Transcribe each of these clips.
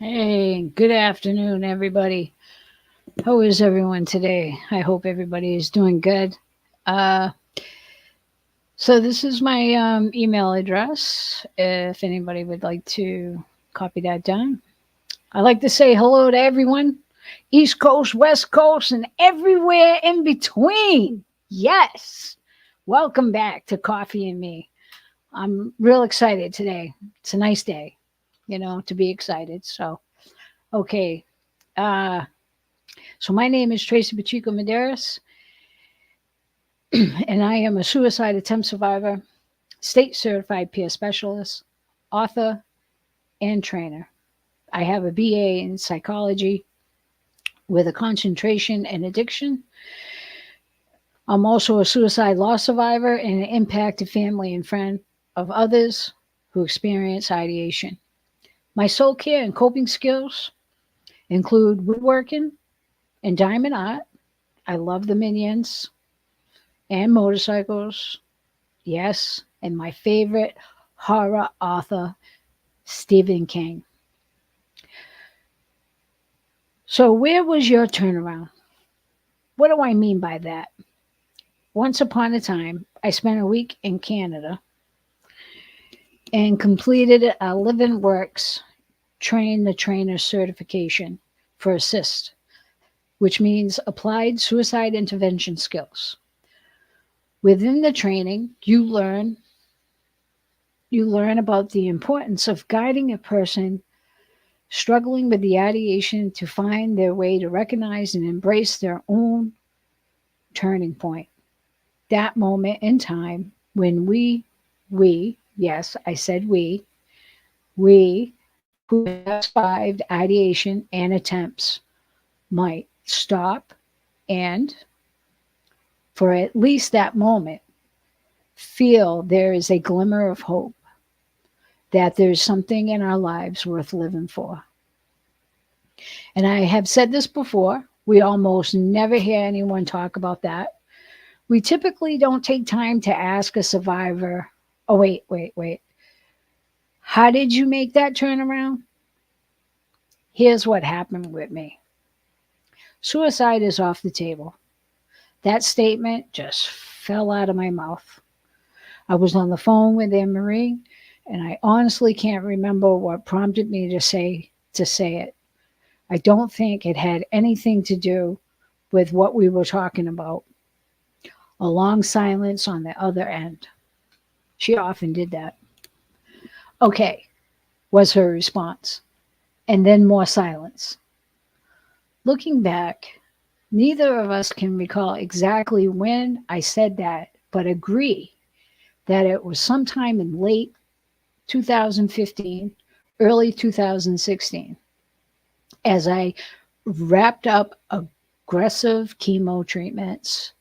Hey, good afternoon, everybody. How is everyone today? I hope everybody is doing good. Uh, so this is my email address. If anybody would like to copy that down, I like to say hello to everyone, East Coast, West Coast, and everywhere in between. Yes, welcome back to Coffee and Me. I'm real excited today. It's a nice day, to be excited. So, okay. Uh, So my name is Tracey Pacheco Medeiros, and I am a suicide attempt survivor, state certified peer specialist, author, and trainer. I have a BA in psychology with a concentration in addiction. I'm also a suicide loss survivor and an impacted family and friend of others who experience ideation. My soul care and coping skills include woodworking and diamond art. I love the minions and motorcycles. Yes, and my favorite horror author, Stephen King. So, where was your turnaround? What do I mean by that? Once upon a time, I spent a week in Canada and completed a Living Works Train the Trainer certification for ASSIST, which means Applied Suicide Intervention Skills. Within the training, you learn about the importance of guiding a person struggling with the ideation to find their way to recognize and embrace their own turning point. That moment in time when yes, I said we who have survived ideation and attempts might stop and, for at least that moment, feel there is a glimmer of hope, that there's something in our lives worth living for. And I have said this before, we almost never hear anyone talk about that. We typically don't take time to ask a survivor, oh, wait. How did you make that turnaround? Here's what happened with me. Suicide is off the table. That statement just fell out of my mouth. I was on the phone with Anne Marie, and I honestly can't remember what prompted me to say it. I don't think it had anything to do with what we were talking about. A long silence on the other end. She often did that. Okay, was her response. And then more silence. Looking back, neither of us can recall exactly when I said that, but agree that it was sometime in late 2015, early 2016, as I wrapped up aggressive chemo treatments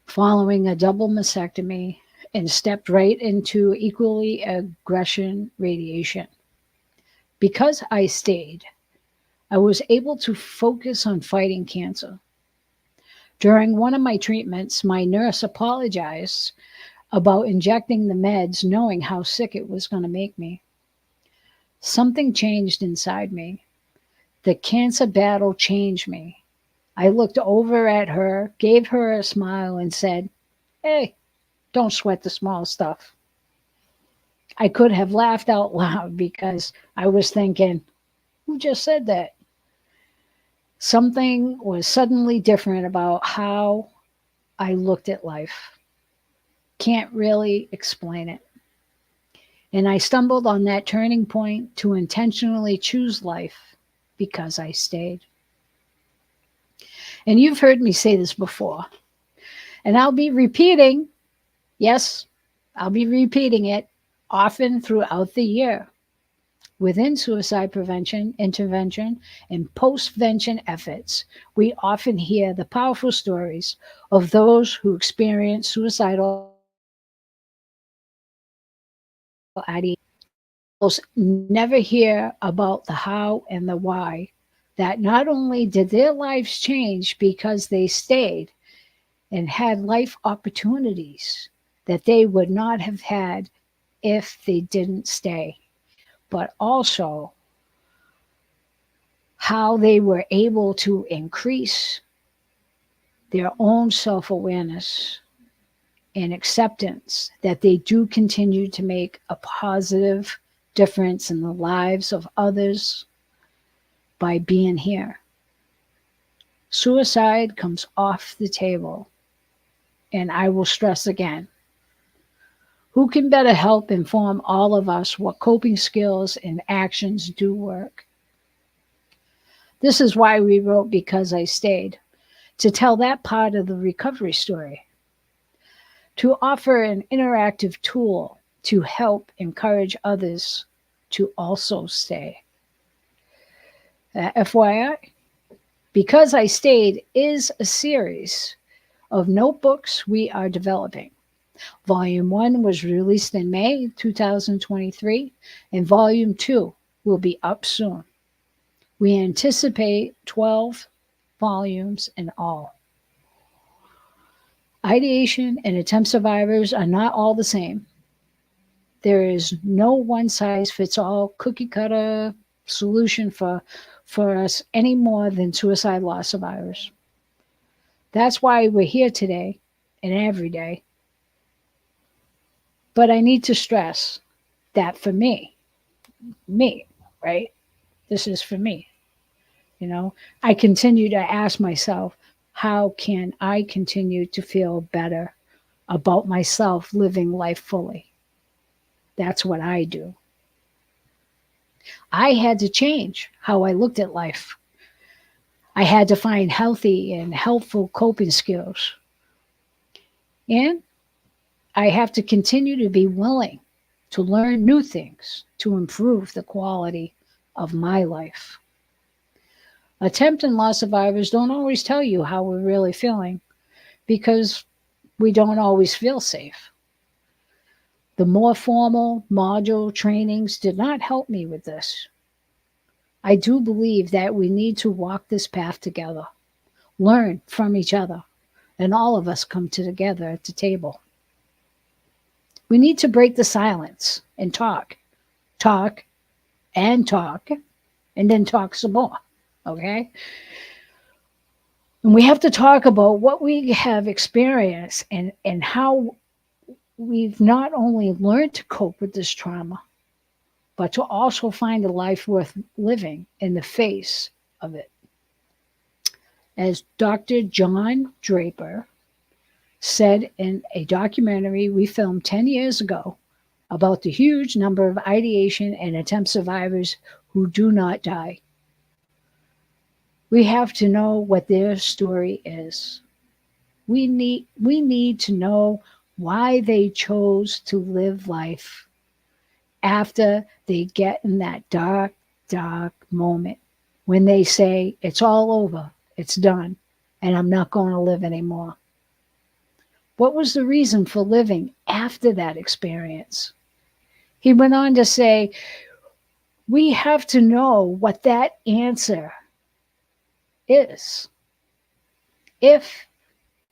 following a double mastectomy and stepped right into equally aggression radiation. Because I stayed, I was able to focus on fighting cancer. During one of my treatments, my nurse apologized about injecting the meds, knowing how sick it was going to make me. Something changed inside me. The cancer battle changed me. I looked over at her, gave her a smile, and said, "Hey, don't sweat the small stuff." I could have laughed out loud because I was thinking, who just said that? Something was suddenly different about how I looked at life. Can't really explain it. And I stumbled on that turning point to intentionally choose life because I stayed. And you've heard me say this before, and I'll be repeating, yes, I'll be repeating it often throughout the year. Within suicide prevention, intervention, and postvention efforts, we often hear the powerful stories of those who experience suicidal ideation. We almost never hear about the how and the why, that not only did their lives change because they stayed and had life opportunities that they would not have had if they didn't stay, but also how they were able to increase their own self awareness and acceptance that they do continue to make a positive difference in the lives of others by being here. Suicide comes off the table. And I will stress again, who can better help inform all of us what coping skills and actions do work? This is why we wrote Because I Stayed, to tell that part of the recovery story, to offer an interactive tool to help encourage others to also stay. FYI, Because I Stayed is a series of notebooks we are developing. Volume 1 was released in May 2023, and Volume 2 will be up soon. We anticipate 12 volumes in all. Ideation and attempt survivors are not all the same. There is no one-size-fits-all cookie-cutter solution for us any more than suicide loss survivors. That's why we're here today and every day. But I need to stress that for me, right? This is for me. I continue to ask myself, how can I continue to feel better about myself living life fully? That's what I do. I had to change how I looked at life. I had to find healthy and helpful coping skills. And I have to continue to be willing to learn new things to improve the quality of my life. Attempt and loss survivors don't always tell you how we're really feeling because we don't always feel safe. The more formal module trainings did not help me with this. I do believe that we need to walk this path together, learn from each other, and all of us come together at the table. We need to break the silence and talk, and then talk some more, okay? And we have to talk about what we have experienced and how we've not only learned to cope with this trauma, but to also find a life worth living in the face of it. As Dr. John Draper said in a documentary we filmed 10 years ago about the huge number of ideation and attempt survivors who do not die, we have to know what their story is. We need to know why they chose to live life after they get in that dark, dark moment when they say, it's all over, it's done, and I'm not going to live anymore. What was the reason for living after that experience? He went on to say, we have to know what that answer is. If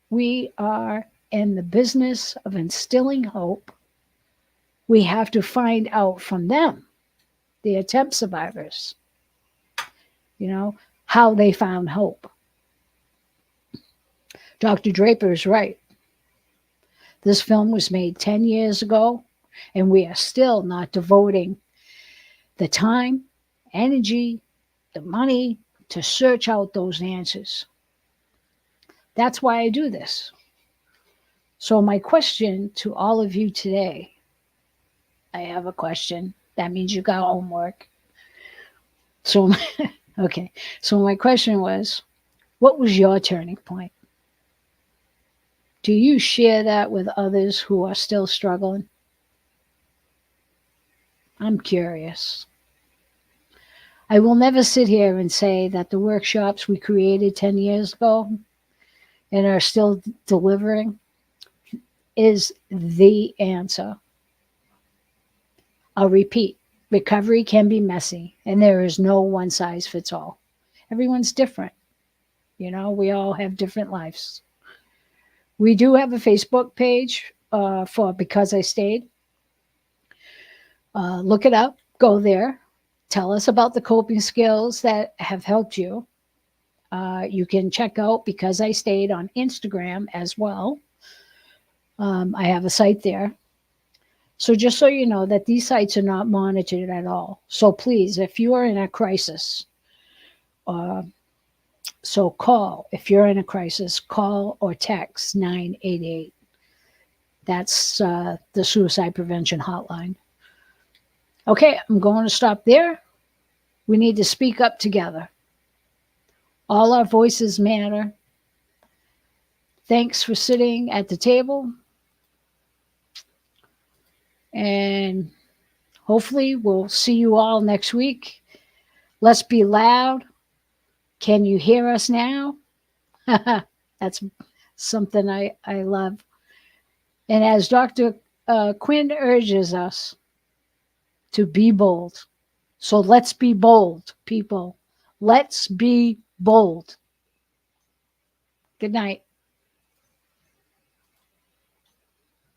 we are in the business of instilling hope, we have to find out from them, the attempt survivors, how they found hope. Dr. Draper is right. This film was made 10 years ago, and we are still not devoting the time, energy, the money to search out those answers. That's why I do this. So my question to all of you today, I have a question. That means you got homework. So my question was, what was your turning point? Do you share that with others who are still struggling? I'm curious. I will never sit here and say that the workshops we created 10 years ago and are still delivering is the answer. I'll repeat, recovery can be messy and there is no one size fits all. Everyone's different. We all have different lives. We do have a Facebook page for Because I Stayed. Look it up, go there. Tell us about the coping skills that have helped you. You can check out Because I Stayed on Instagram as well. I have a site there. So just so you know that these sites are not monitored at all. So please, if you are in a crisis, uh, so call. If you're in a crisis, call or text 988. That's the suicide prevention hotline. Okay, I'm going to stop there. We need to speak up together. All our voices matter. Thanks for sitting at the table. And hopefully we'll see you all next week. Let's be loud. Can you hear us now? That's something I love. And as Dr. Quinn urges us to be bold. So let's be bold, people. Let's be bold. Good night.